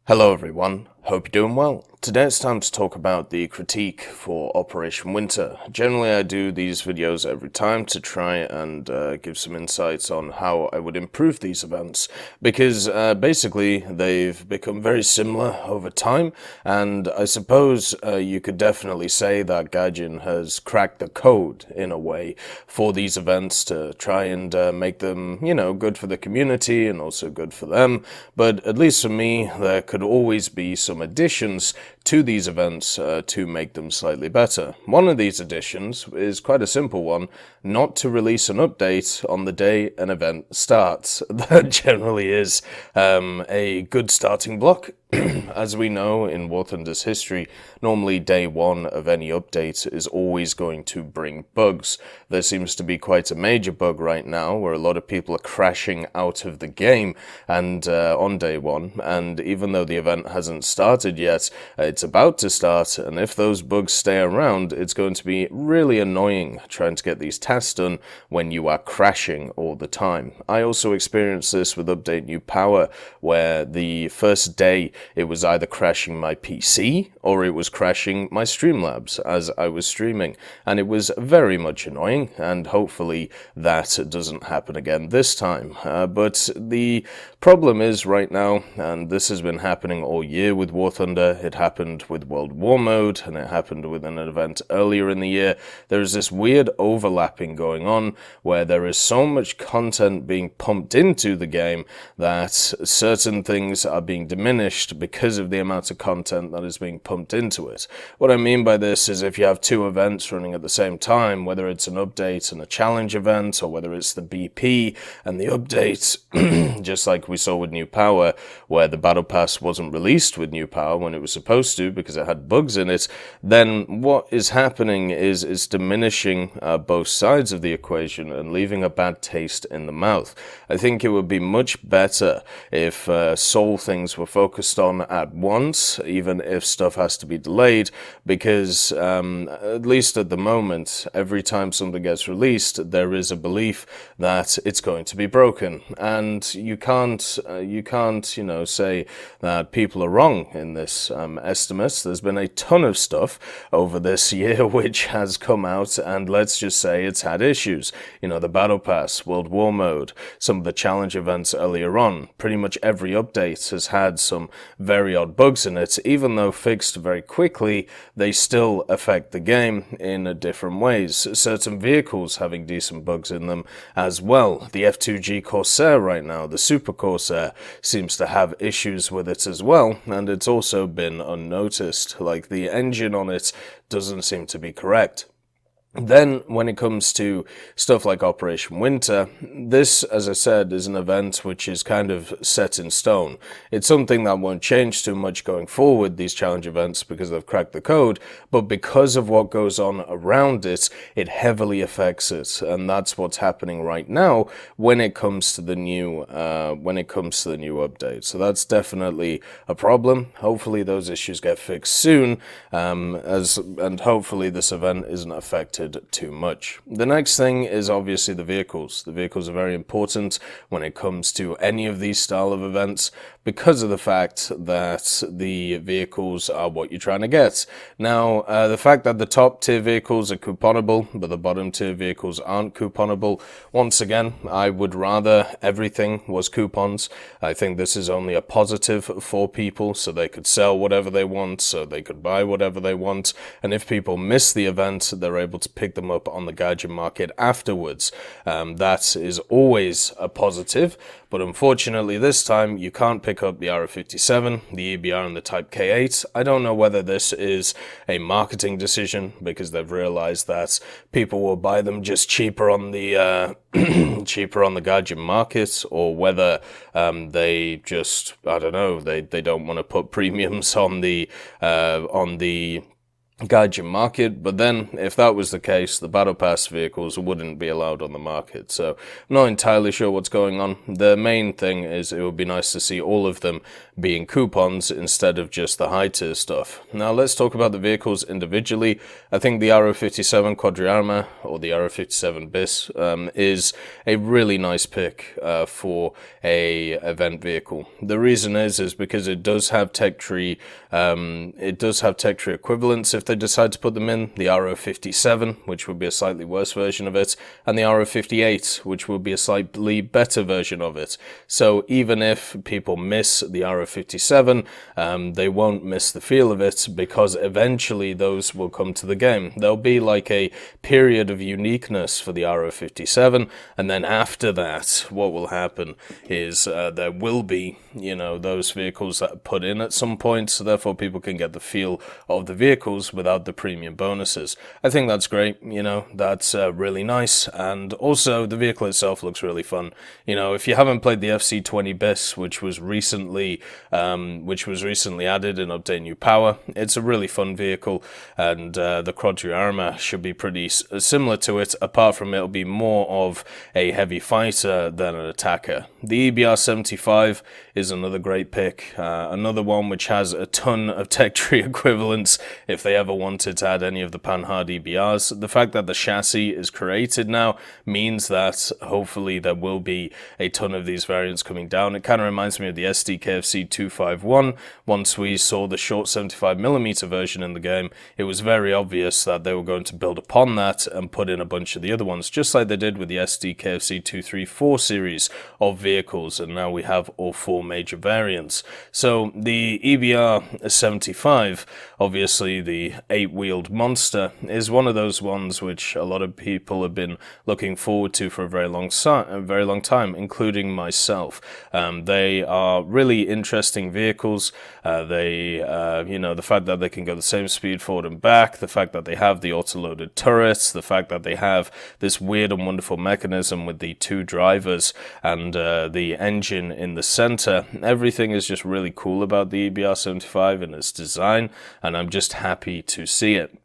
Hello everyone, hope you're doing well. Today it's time to talk about the critique for Operation Winter. Generally I do these videos every time to try and give some insights on how I would improve these events, because basically they've become very similar over time, and I suppose you could definitely say that Gaijin has cracked the code in a way for these events to try and make them, good for the community and also good for them. But at least for me, there could always be some additions to these events to make them slightly better. One of these additions is quite a simple one: not to release an update on the day an event starts. That generally is a good starting block. As we know in War Thunder's history, normally day one of any update is always going to bring bugs. There seems to be quite a major bug right now where a lot of people are crashing out of the game and on day one, and even though the event hasn't started yet, it's about to start, and if those bugs stay around, it's going to be really annoying trying to get these tasks done when you are crashing all the time. I also experienced this with Update New Power, where the first day it was either crashing my PC or it was crashing my Streamlabs as I was streaming, and it was very much annoying, and hopefully that doesn't happen again this time. But the problem is right now, and this has been happening all year with War Thunder, it happened with World War Mode, and it happened with an event earlier in the year, there is this weird overlapping going on where there is so much content being pumped into the game that certain things are being diminished because of the amount of content that is being pumped into it. What I mean by this is if you have two events running at the same time, whether it's an update and a challenge event, or whether it's the BP and the update, just like we saw with New Power, where the Battle Pass wasn't released with New Power when it was supposed to because it had bugs in it, then what is happening is it's diminishing both sides of the equation and leaving a bad taste in the mouth. I think it would be much better if Soul things were focused on at once, even if stuff has to be delayed, because at least at the moment, every time something gets released, there is a belief that it's going to be broken, and you can't say that people are wrong in this estimate. There's been a ton of stuff over this year which has come out, and let's just say it's had issues. The Battle Pass, World War Mode, some of the challenge events earlier on, pretty much every update has had some very odd bugs in it. Even though fixed very quickly, they still affect the game in different ways. Certain vehicles having decent bugs in them as well. The F2G Corsair right now, the Super Corsair, seems to have issues with it as well, and it's also been unnoticed. Like, the engine on it doesn't seem to be correct. Then, when it comes to stuff like Operation Winter, this, as I said, is an event which is kind of set in stone. It's something that won't change too much going forward, these challenge events, because they've cracked the code, but because of what goes on around it, it heavily affects it, and that's what's happening right now when it comes to the new update. So that's definitely a problem. Hopefully those issues get fixed soon, and hopefully this event isn't affected too much. The next thing is obviously the vehicles. The vehicles are very important when it comes to any of these style of events, because of the fact that the vehicles are what you're trying to get. Now, the fact that the top tier vehicles are couponable, but the bottom tier vehicles aren't couponable, once again, I would rather everything was coupons. I think this is only a positive for people, so they could sell whatever they want, so they could buy whatever they want, and if people miss the event, they're able to pick them up on the Gaijin market afterwards. That is always a positive, but unfortunately this time you can't pick up the RF57, the EBR and the Type K8. I don't know whether this is a marketing decision because they've realized that people will buy them just cheaper on the cheaper on the Gaijin market, or whether they just, I don't know, they don't want to put premiums on the guide your market, but then if that was the case, the Battle Pass vehicles wouldn't be allowed on the market. So I'm not entirely sure what's going on. The main thing is it would be nice to see all of them being coupons instead of just the high tier stuff. Now let's talk about the vehicles individually. I think the RO57 Quadriarma or the RO57 BIS is a really nice pick for a event vehicle. The reason is because it does have tech tree equivalents if they decide to put them in. The RO57, which would be a slightly worse version of it, and the RO58, which would be a slightly better version of it. So even if people miss the RO57, they won't miss the feel of it, because eventually those will come to the game. There'll be like a period of uniqueness for the RO57, and then after that, what will happen is there will be, those vehicles that are put in at some point, so therefore people can get the feel of the vehicles without the premium bonuses. I think that's great, that's really nice, and also the vehicle itself looks really fun. If you haven't played the FC20 BIS, which was recently added in Update New Power, it's a really fun vehicle, and the Quadriarma should be pretty similar to it, apart from it'll be more of a heavy fighter than an attacker. The EBR-75 is another great pick, another one which has a ton of tech tree equivalents if they ever wanted to add any of the Panhard EBRs. The fact that the chassis is created now means that hopefully there will be a ton of these variants coming down. It kind of reminds me of the SDKFC 251. Once we saw the short 75mm version in the game, it was very obvious that they were going to build upon that and put in a bunch of the other ones, just like they did with the SDKFC 234 series of vehicles, and now we have all four major variants. So the EBR-75, obviously the 8-wheeled monster, is one of those ones which a lot of people have been looking forward to for a very long time, including myself. They are really interesting vehicles. The fact that they can go the same speed forward and back, the fact that they have the auto-loaded turrets, the fact that they have this weird and wonderful mechanism with the two drivers and the engine in the center. Everything is just really cool about the EBR-75 and its design, and I'm just happy to see it.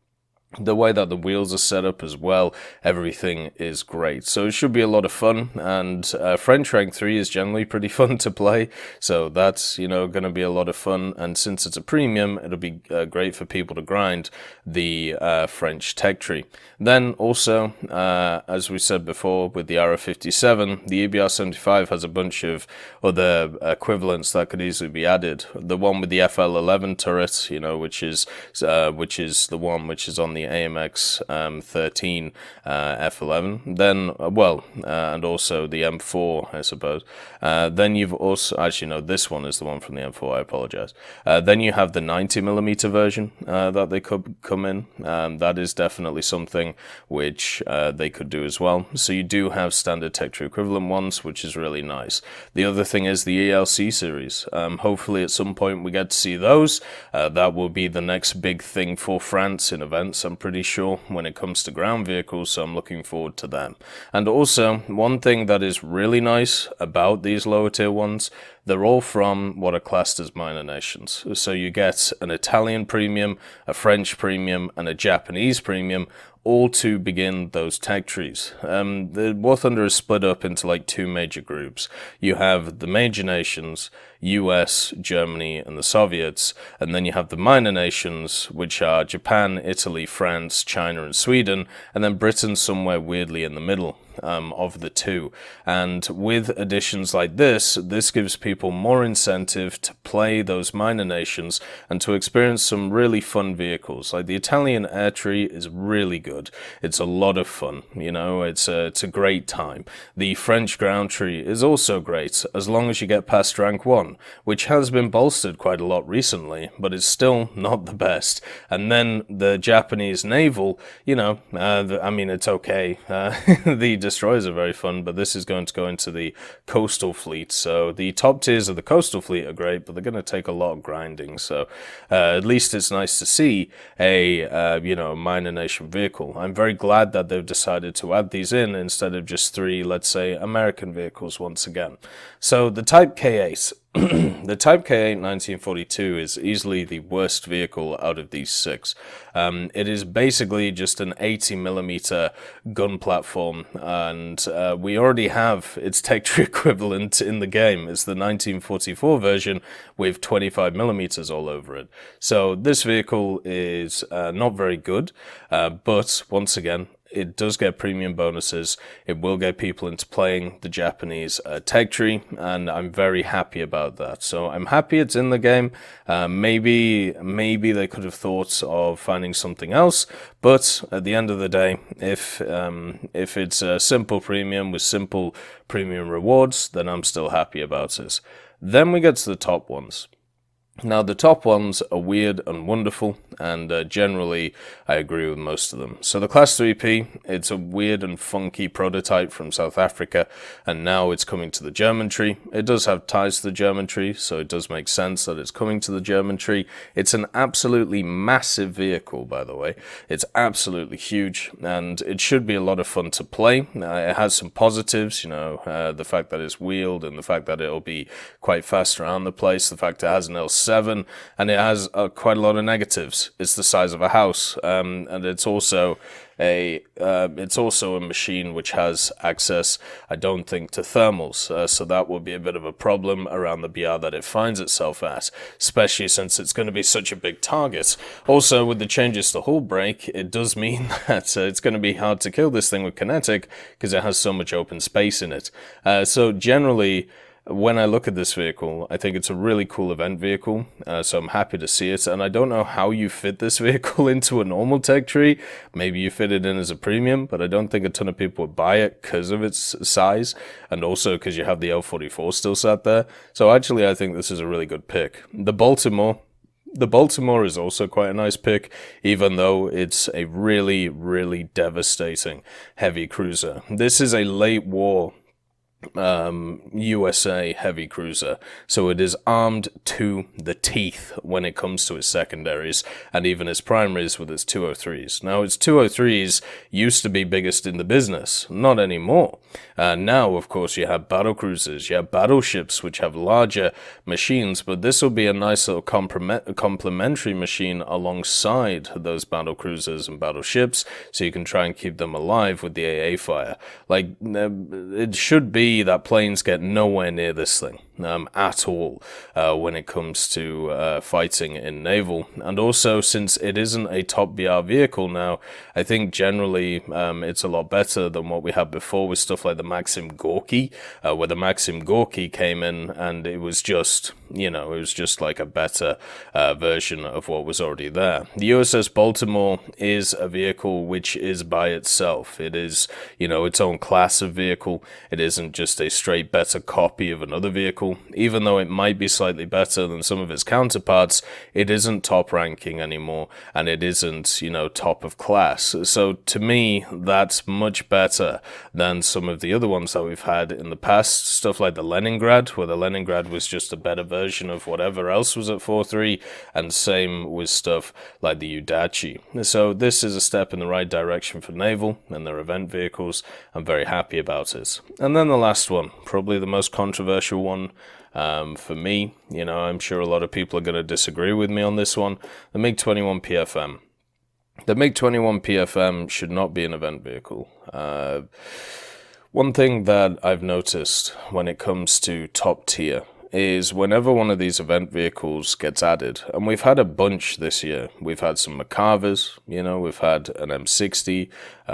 The way that the wheels are set up as well, everything is great. So it should be a lot of fun, and French Rank 3 is generally pretty fun to play, so that's, going to be a lot of fun, and since it's a premium, it'll be great for people to grind the French tech tree. Then also, as we said before, with the RO57, the EBR-75 has a bunch of other equivalents that could easily be added. The one with the FL11 turret, which is the one which is on the AMX 13 F11, then and also the M4, I suppose. Then you've also, actually no, this one is the one from the M4, I apologize. Then you have the 90mm version that they could come in. That is definitely something which they could do as well. So you do have standard tech tree equivalent ones, which is really nice. The other thing is the ELC series. Hopefully at some point we get to see those. That will be the next big thing for France in events, I'm pretty sure, when it comes to ground vehicles, so I'm looking forward to them. And also, one thing that is really nice about these lower tier ones, they're all from what are classed as minor nations. So you get an Italian premium, a French premium, and a Japanese premium, all to begin those tech trees. The War Thunder is split up into like two major groups. You have the major nations, US, Germany, and the Soviets, and then you have the minor nations, which are Japan, Italy, France, China, and Sweden, and then Britain somewhere weirdly in the middle of the two. And with additions like this gives people more incentive to play those minor nations and to experience some really fun vehicles. Like the Italian air tree is really good. It's a lot of fun, it's a great time. The French ground tree is also great, as long as you get past rank 1, which has been bolstered quite a lot recently, but it's still not the best. And then the Japanese naval, it's okay. The destroyers are very fun, but this is going to go into the coastal fleet. So the top tiers of the coastal fleet are great, but they're going to take a lot of grinding. So at least it's nice to see a minor nation vehicle. I'm very glad that they've decided to add these in instead of just 3, let's say, American vehicles once again. So the Type K8. The Type K8 1942 is easily the worst vehicle out of these 6. It is basically just an 80mm gun platform, and we already have its tech tree equivalent in the game. It's the 1944 version with 25mm all over it. So this vehicle is not very good, but once again, it does get premium bonuses. It will get people into playing the Japanese tech tree, and I'm very happy about that. So I'm happy it's in the game. Maybe they could have thought of finding something else, but at the end of the day, if it's a simple premium with simple premium rewards, then I'm still happy about it. Then we get to the top ones. Now, the top ones are weird and wonderful, and generally I agree with most of them. So the Class 3P, it's a weird and funky prototype from South Africa, and now it's coming to the German tree. It does have ties to the German tree, so it does make sense that it's coming to the German tree. It's an absolutely massive vehicle, by the way. It's absolutely huge, and it should be a lot of fun to play. It has some positives, you know, the fact that it's wheeled, and the fact that it'll be quite fast around the place, the fact it has an L7, and it has quite a lot of negatives. It's the size of a house, and it's also a machine which has access, I don't think, to thermals, so that will be a bit of a problem around the BR that it finds itself at, especially since it's going to be such a big target. Also, with the changes to hull brake, it does mean that it's going to be hard to kill this thing with kinetic because it has so much open space in it. So generally, when I look at this vehicle, I think it's a really cool event vehicle, so I'm happy to see it, and I don't know how you fit this vehicle into a normal tech tree. Maybe you fit it in as a premium, but I don't think a ton of people would buy it because of its size, and also because you have the L44 still sat there. So actually, I think this is a really good pick. The Baltimore is also quite a nice pick, even though it's a really, really devastating heavy cruiser. This is a late war USA heavy cruiser, so it is armed to the teeth when it comes to its secondaries and even its primaries with its 203s. Now, its 203s used to be biggest in the business, not anymore. Now, of course, you have battle cruisers, you have battleships which have larger machines, but this will be a nice little complementary machine alongside those battle cruisers and battleships, so you can try and keep them alive with the AA fire. Like, it should be that planes get nowhere near this thing at all when it comes to fighting in naval. And also, since it isn't a top BR vehicle now, I think generally it's a lot better than what we had before with stuff like the Maxim Gorky, where the Maxim Gorky came in and it was just, you know, it was just like a better version of what was already there. The USS Baltimore is a vehicle which is by itself. It is, you know, its own class of vehicle. It isn't just a straight better copy of another vehicle. Even though it might be slightly better than some of its counterparts, it isn't top ranking anymore, and it isn't, you know, top of class. So to me, that's much better than some of the other ones that we've had in the past. Stuff like the Leningrad, where the Leningrad was just a better version of whatever else was at 4.3, and same with stuff like the Udachi. So this is a step in the right direction for naval and their event vehicles. I'm very happy about it. And then the last one, probably the most controversial one for me. You know, I'm sure a lot of people are going to disagree with me on this one. The MiG-21 PFM. The MiG-21 PFM should not be an event vehicle. One thing that I've noticed when it comes to top tier is whenever one of these event vehicles gets added, and we've had a bunch this year. We've had some Macavers, you know, we've had an M60,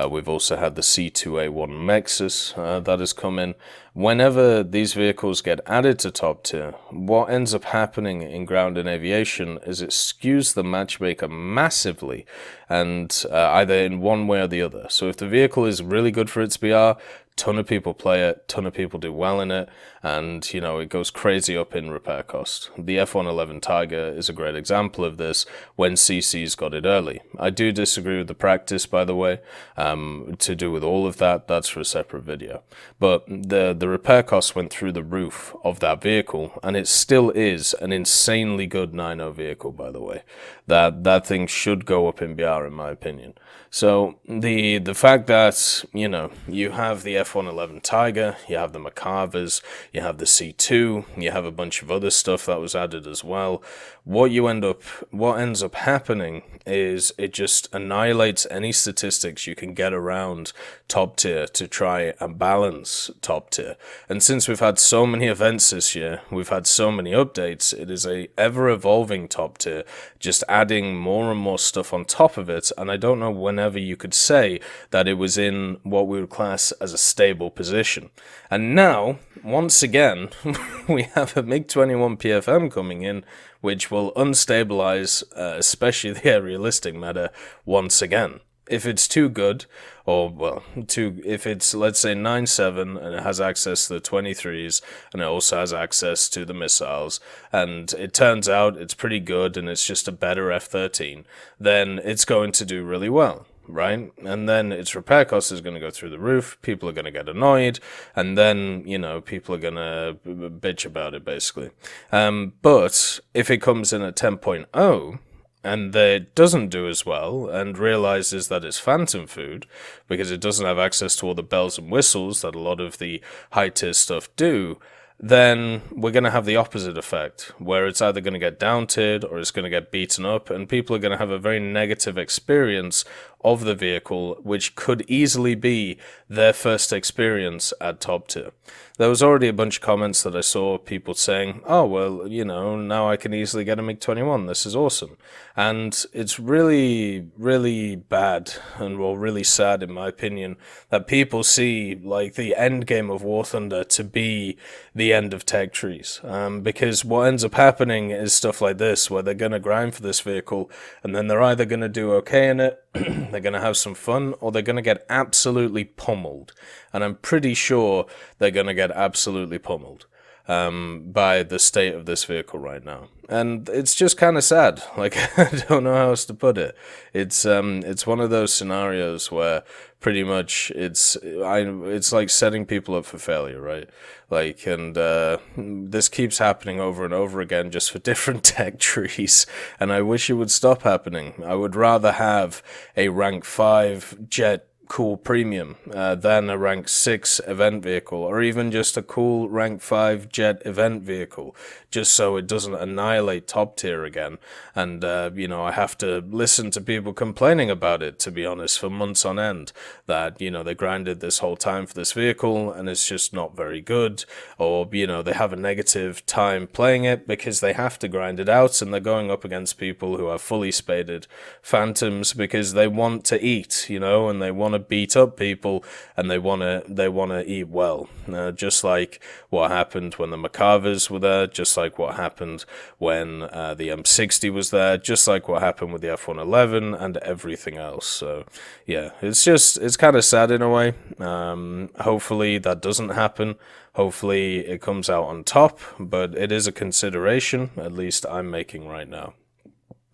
we've also had the C2A1 Mexus that has come in. Whenever these vehicles get added to top tier, what ends up happening in ground and aviation is it skews the matchmaker massively, and either in one way or the other. So if the vehicle is really good for its BR, ton of people play it, ton of people do well in it, and, you know, it goes crazy up in repair cost. The F-111 Tiger is a great example of this when CC's got it early. I do disagree with the practice, by the way, to do with all of that. That's for a separate video. But the repair costs went through the roof of that vehicle, and it still is an insanely good 9.0 vehicle, by the way. That thing should go up in BR, in my opinion. So the fact that, you know, you have the F-111 Tiger, you have the Macarthurs, you have the C2, you have a bunch of other stuff that was added as well. What ends up happening is it just annihilates any statistics you can get around top tier to try and balance top tier. And since we've had so many events this year, we've had so many updates, it is a ever-evolving top tier, just adding more and more stuff on top of it, and I don't know whenever you could say that it was in what we would class as a stable position. And now, once again, we have a MiG-21 PFM coming in, which will unstabilize, especially the aerialistic meta, once again. If it's too good, or, well, if it's, let's say, 9.7, and it has access to the 23s, and it also has access to the missiles, and it turns out it's pretty good, and it's just a better F-13, then it's going to do really well, right? And then its repair cost is going to go through the roof, people are going to get annoyed, and then, you know, people are going to bitch about it, basically. But if it comes in at 10.0, and it doesn't do as well, and realizes that it's phantom food, because it doesn't have access to all the bells and whistles that a lot of the high-tier stuff do, then we're going to have the opposite effect, where it's either going to get down-tiered or it's going to get beaten up, and people are going to have a very negative experience of the vehicle, which could easily be their first experience at top tier. There was already a bunch of comments that I saw, people saying, oh, well, you know, now I can easily get a MiG-21, this is awesome. And it's really, really bad, and well, really sad in my opinion, that people see like the end game of War Thunder to be the end of tech trees. Because what ends up happening is stuff like this, where they're going to grind for this vehicle, and then they're either going to do okay in it, they're going to have some fun, or they're going to get absolutely pummeled. And I'm pretty sure they're going to get absolutely pummeled by the state of this vehicle right now. And it's just kind of sad. Like, I don't know how else to put it. It's one of those scenarios where pretty much it's like setting people up for failure, right? Like, and this keeps happening over and over again, just for different tech trees. And I wish it would stop happening. I would rather have a rank 5 jet cool premium than a rank 6 event vehicle, or even just a cool rank 5 jet event vehicle, just so it doesn't annihilate top tier again. And you know, I have to listen to people complaining about it, to be honest, for months on end, that, you know, they grinded this whole time for this vehicle and it's just not very good, or, you know, they have a negative time playing it because they have to grind it out, and they're going up against people who are fully spaded phantoms because they want to eat, you know, and they want to beat up people, and they want to eat well, just like what happened when the Macarthurs were there, just like what happened when the M60 was there, just like what happened with the F-111 and everything else. So yeah, it's kind of sad in a way. Hopefully that doesn't happen. Hopefully it comes out on top, but it is a consideration, at least I'm making right now.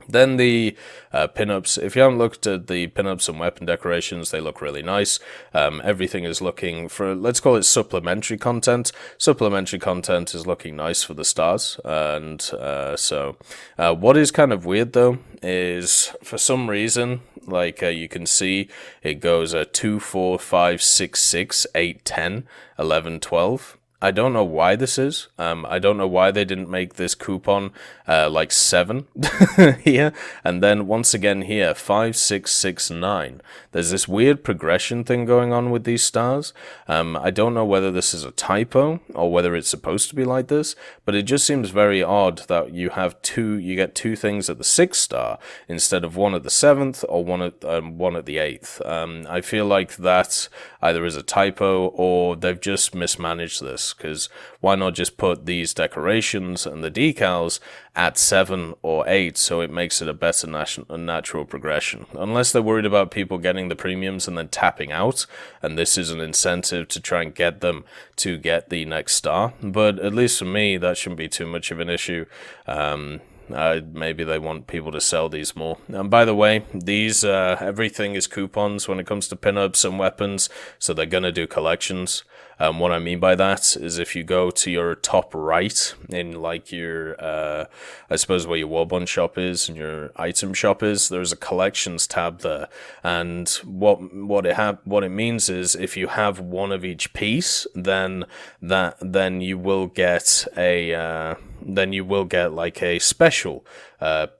Then the pinups. If you haven't looked at the pinups and weapon decorations, they look really nice. Everything is looking for, let's call it supplementary content. Supplementary content is looking nice for the stars. And so what is kind of weird though is, for some reason, like you can see, it goes 2, 4, 5, 6, 6, 8, 10, 11, 12. I don't know why this is. I don't know why they didn't make this coupon like 7 here, and then once again here 5, 6, 6, 9. There's this weird progression thing going on with these stars. I don't know whether this is a typo or whether it's supposed to be like this, but it just seems very odd that you get 2 things at the 6th star instead of 1 at the 7th or 1 at the 8th. I feel like that either is a typo or they've just mismanaged this, because why not just put these decorations and the decals at 7 or 8 so it makes it a better natural progression? Unless they're worried about people getting the premiums and then tapping out, and this is an incentive to try and get them to get the next star. But at least for me, that shouldn't be too much of an issue. Maybe they want people to sell these more. And by the way, these everything is coupons when it comes to pinups and weapons, so they're gonna do collections. What I mean by that is if you go to your top right in like your, I suppose where your Warbond shop is and your item shop is, there's a collections tab there. And what it means is if you have one of each piece, then you will get like a special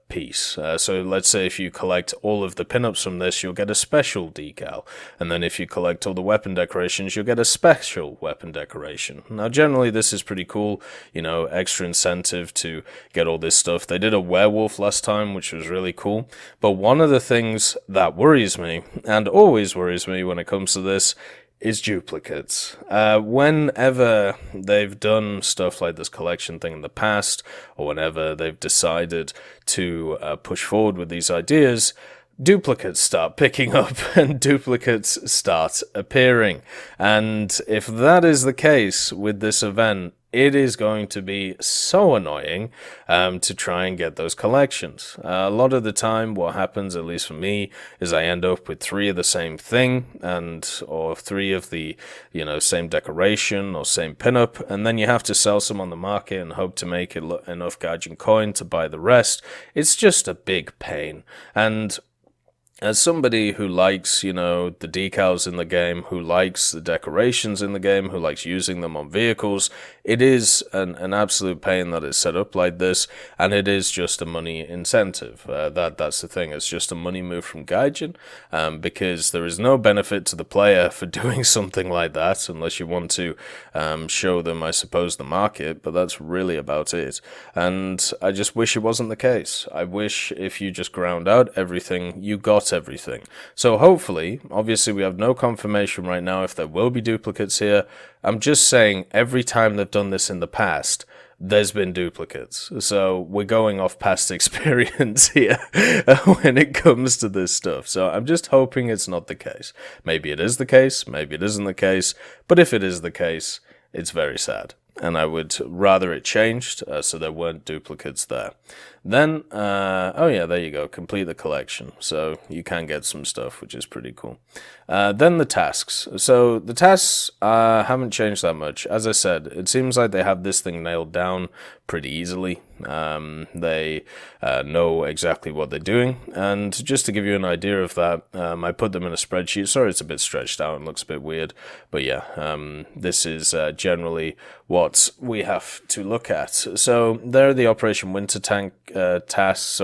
piece. So let's say if you collect all of the pinups from this, you'll get a special decal. And then if you collect all the weapon decorations, you'll get a special weapon decoration. Now, generally, this is pretty cool. You know, extra incentive to get all this stuff. They did a werewolf last time, which was really cool. But one of the things that worries me, and always worries me when it comes to this, is duplicates. Whenever they've done stuff like this collection thing in the past, or whenever they've decided to push forward with these ideas, duplicates start picking up and duplicates start appearing. And if that is the case with this event, it is going to be so annoying to try and get those collections. A lot of the time what happens, at least for me, is I end up with 3 of the same thing or 3 of the same decoration or same pinup, and then you have to sell some on the market and hope to make enough Gaijin coin to buy the rest. It's just a big pain. And as somebody who likes, the decals in the game, who likes the decorations in the game, who likes using them on vehicles, it is an absolute pain that it's set up like this, and it is just a money incentive. That's the thing. It's just a money move from Gaijin, because there is no benefit to the player for doing something like that, unless you want to show them, I suppose, the market, but that's really about it. And I just wish it wasn't the case. I wish if you just ground out everything, you got everything. So hopefully, obviously we have no confirmation right now if there will be duplicates here. I'm just saying every time they've done this in the past, there's been duplicates. So we're going off past experience here when it comes to this stuff. So I'm just hoping it's not the case. Maybe it is the case, maybe it isn't the case, but if it is the case, it's very sad. And I would rather it changed so there weren't duplicates there. Then, oh yeah, there you go, complete the collection. So you can get some stuff, which is pretty cool. Then the tasks. So the tasks haven't changed that much. As I said, it seems like they have this thing nailed down pretty easily. They know exactly what they're doing. And just to give you an idea of that, I put them in a spreadsheet. Sorry, it's a bit stretched out and looks a bit weird. But yeah, this is generally what we have to look at. So there are the Operation Winter tank tasks,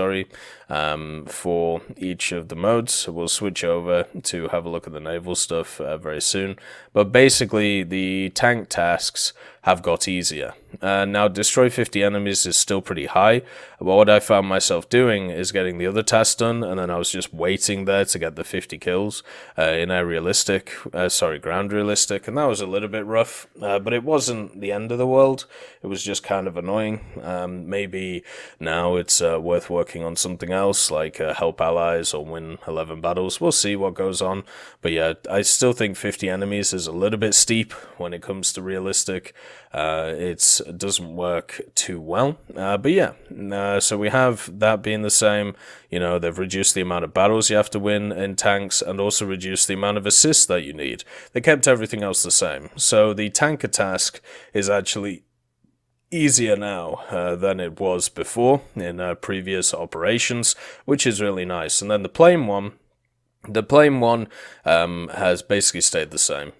for each of the modes. So we'll switch over to have a look at the naval stuff very soon. But basically, the tank tasks have got easier. Now, destroy 50 enemies is still pretty high, but what I found myself doing is getting the other tasks done, and then I was just waiting there to get the 50 kills in ground realistic, and that was a little bit rough, but it wasn't the end of the world. It was just kind of annoying. Maybe now it's worth working on something else, like help allies or win 11 battles. We'll see what goes on, but yeah, I still think 50 enemies is a little bit steep when it comes to realistic. It doesn't work too well, but yeah, so we have that being the same. They've reduced the amount of battles you have to win in tanks and also reduced the amount of assists that you need. They kept everything else the same, so the tanker task is actually easier now than it was before in previous operations, which is really nice. And then the plane one has basically stayed the same.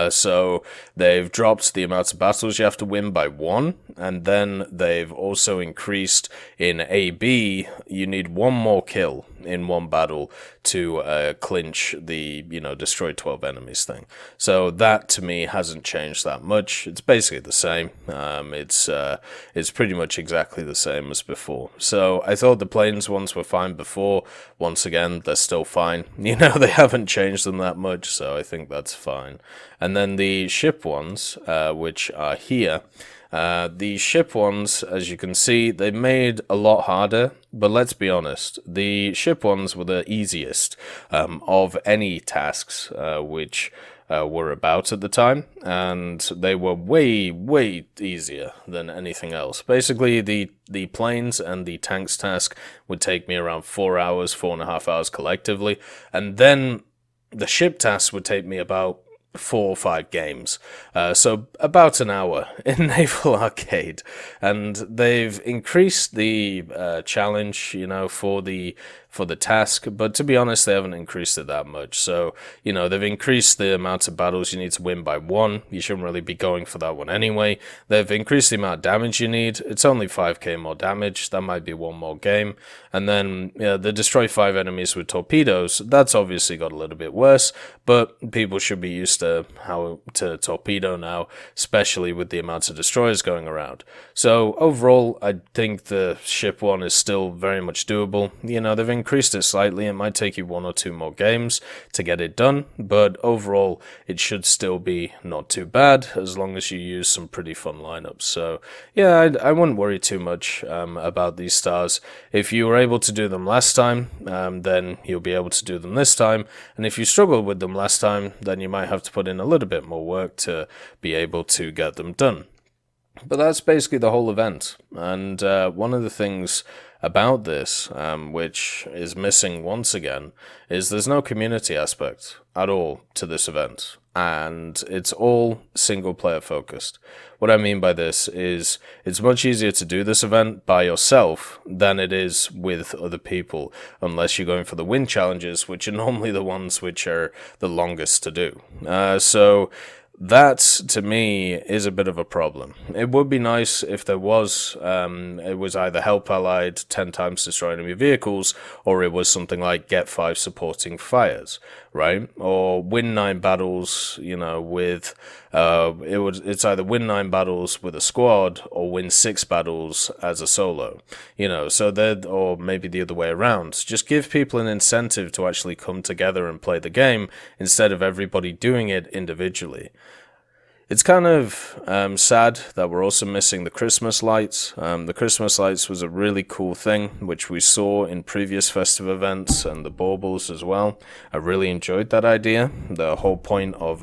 So they've dropped the amount of battles you have to win by 1, and then they've also increased in AB, you need 1 more kill in 1 battle to clinch the, destroy 12 enemies thing. So that, to me, hasn't changed that much. It's basically the same. It's pretty much exactly the same as before. So I thought the planes ones were fine before. Once again, they're still fine. They haven't changed them that much, so I think that's fine. And then the ship ones, which are here, the ship ones, as you can see, they made a lot harder, but let's be honest, the ship ones were the easiest of any tasks which were about at the time, and they were way, way easier than anything else. Basically, the planes and the tanks task would take me around 4 hours, 4.5 hours collectively, and then the ship task would take me about 4 or 5 games, so about an hour in Naval Arcade, and they've increased the challenge, for the task, but to be honest, they haven't increased it that much. So, they've increased the amount of battles you need to win by 1. You shouldn't really be going for that one anyway. They've increased the amount of damage you need. It's only 5k more damage. That might be 1 more game. And then, the destroy 5 enemies with torpedoes, that's obviously got a little bit worse, but people should be used to how to torpedo now, especially with the amounts of destroyers going around. So, overall, I think the ship one is still very much doable. They've increased it slightly. It might take you 1 or 2 more games to get it done, but overall it should still be not too bad as long as you use some pretty fun lineups. So yeah, I wouldn't worry too much about these stars. If you were able to do them last time, then you'll be able to do them this time, and if you struggled with them last time, then you might have to put in a little bit more work to be able to get them done. But that's basically the whole event, and one of the things about this, which is missing once again, is there's no community aspect at all to this event, and it's all single player focused. What I mean by this is it's much easier to do this event by yourself than it is with other people, unless you're going for the win challenges, which are normally the ones which are the longest to do. So that, to me, is a bit of a problem. It would be nice if there was, it was either help allied, 10 times destroy enemy vehicles, or it was something like get 5 supporting fires, right? Or win 9 battles, with, it's either win 9 battles with a squad, or win 6 battles as a solo, so or maybe the other way around. Just give people an incentive to actually come together and play the game, instead of everybody doing it individually. It's kind of sad that we're also missing the Christmas lights. The Christmas lights was a really cool thing, which we saw in previous festive events, and the baubles as well. I really enjoyed that idea. The whole point of,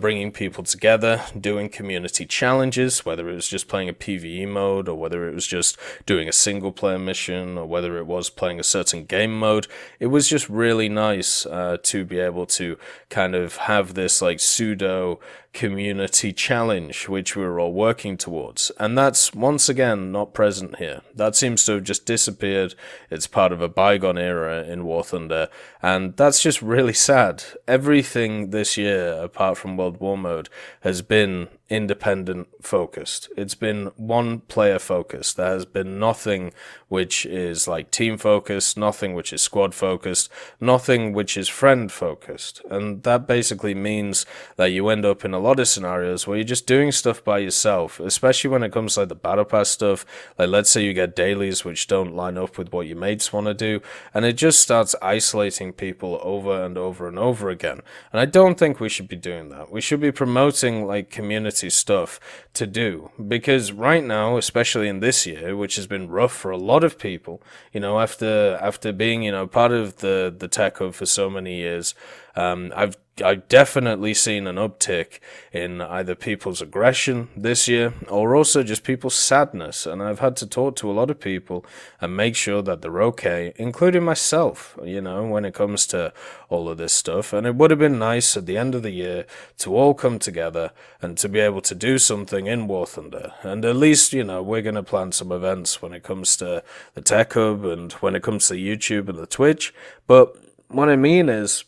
bringing people together, doing community challenges, whether it was just playing a PvE mode, or whether it was just doing a single player mission, or whether it was playing a certain game mode. It was just really nice to be able to kind of have this like pseudo community challenge which we were all working towards, and that's once again not present here. That seems to have just disappeared. It's part of a bygone era in War Thunder, and that's just really sad. Everything this year, apart from World War Mode, has been independent focused. It's been one player focused. There has been nothing which is like team focused, nothing which is squad focused, nothing which is friend focused. And that basically means that you end up in a lot of scenarios where you're just doing stuff by yourself, especially when it comes to like the battle pass stuff. Like let's say you get dailies which don't line up with what your mates want to do, and it just starts isolating people over and over and over again. And I don't think we should be doing that. We should be promoting like community stuff to do, because right now, especially in this year, which has been rough for a lot of people, after being part of the tech hub for so many years, I've definitely seen an uptick in either people's aggression this year or also just people's sadness, and I've had to talk to a lot of people and make sure that they're okay, including myself, when it comes to all of this stuff. And it would have been nice at the end of the year to all come together and to be able to do something in War Thunder, and at least, we're going to plan some events when it comes to the Tech Hub and when it comes to YouTube and the Twitch. But what I mean is,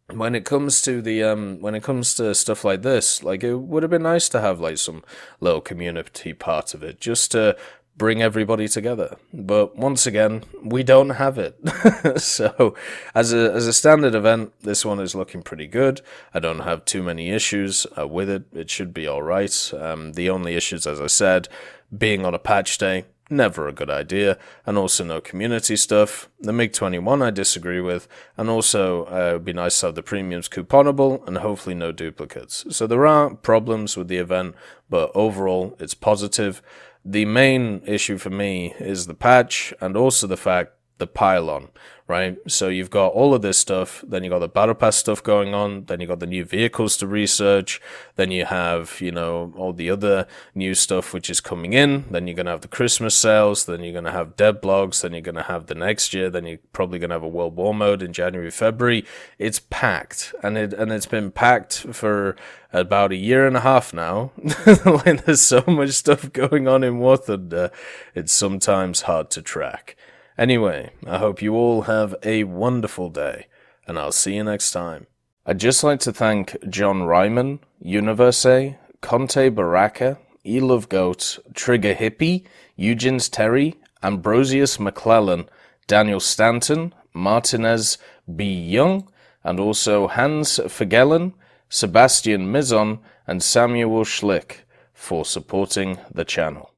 when it comes to stuff like this, like it would have been nice to have like some little community part of it, just to bring everybody together. But once again, we don't have it. So as a standard event, this one is looking pretty good. I don't have too many issues with it. It should be all right. The only issues, as I said, being on a patch day, never a good idea, and also no community stuff. The MiG-21 I disagree with, and also it would be nice to have the premiums couponable, and hopefully no duplicates. So there are problems with the event, but overall it's positive. The main issue for me is the patch, and also the fact the pylon, right? So you've got all of this stuff, then you got the Battle Pass stuff going on, then you got the new vehicles to research, then you have, you know, all the other new stuff which is coming in, then you're going to have the Christmas sales, then you're going to have dev blogs, then you're going to have the next year, then you're probably going to have a World War mode in January, February. It's packed, and it's been packed for about a year and a half now. Like, there's so much stuff going on in War Thunder, it's sometimes hard to track. Anyway, I hope you all have a wonderful day, and I'll see you next time. I'd just like to thank John Ryman, Universe, Conte Baraka, Elove Goat, Trigger Hippie, Eugens Terry, Ambrosius McClellan, Daniel Stanton, Martinez B. Young, and also Hans Fagellen, Sebastian Mizon, and Samuel Schlick for supporting the channel.